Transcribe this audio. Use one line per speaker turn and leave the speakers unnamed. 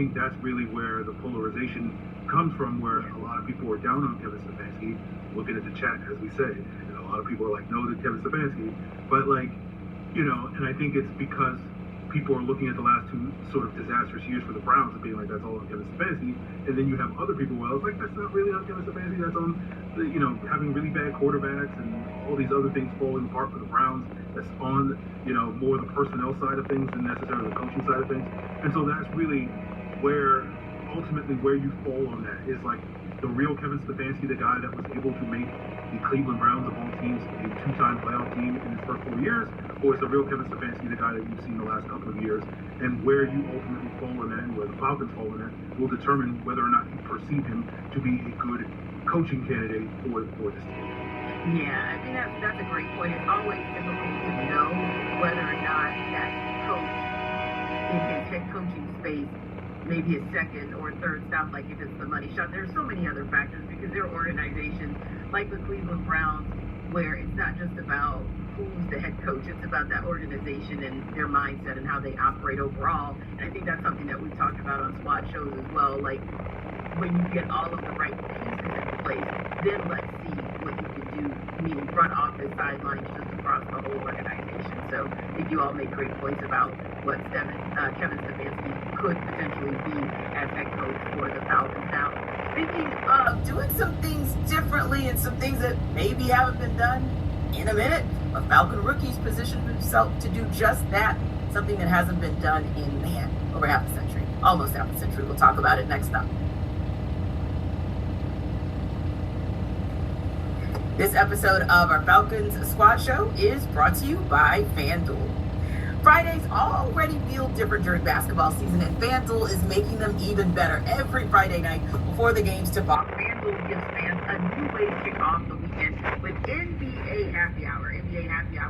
think that's really where the polarization comes from, where a lot of people are down on Kevin Stefanski, looking at the chat, as we say, and a lot of people are like, no to Kevin Stefanski. But, like, and I think it's because people are looking at the last two sort of disastrous years for the Browns and being like, that's all on Kevin Stefanski. And then you have other people, well, it's like, that's not really on Kevin Stefanski. That's on, having really bad quarterbacks and all these other things falling apart for the Browns. That's on, more the personnel side of things than necessarily the coaching side of things. And so that's really where, ultimately, where you fall on that is like the real Kevin Stefanski, the guy that was able to make the Cleveland Browns of all teams a two-time playoff team in his first 4 years, or is the real Kevin Stefanski the guy that you've seen the last couple of years? And where you ultimately fall in that, and where the Falcons fall in that, will determine whether or not you perceive him to be a good coaching candidate for this team.
Yeah, I think that's a great point. It's always difficult to know whether or not that coach in his head coaching space maybe a second or third stop, like if it's the money shot. There's so many other factors because there are organizations like the Cleveland Browns where it's not just about who's the head coach, it's about that organization and their mindset and how they operate overall. And I think that's something that we've talked about on SWAT shows as well. Like, when you get all of the right pieces in place, then let's see what you can do, meaning front office, sidelines, just across the whole organization. So I think you all made great points about what Kevin Stefanski could potentially be as head coach for the Falcons. Now, speaking of doing some things differently and some things that maybe haven't been done in a minute, a Falcon rookie's positioned himself to do just that, something that hasn't been done in, over half a century, almost half a century. We'll talk about it next up. This episode of our Falcons Squad Show is brought to you by FanDuel. Fridays already feel different during basketball season, and FanDuel is making them even better. Every Friday night before the games tip off, FanDuel gives fans a new way to kick off the weekend with NBA Happy Hour. NBA Happy Hour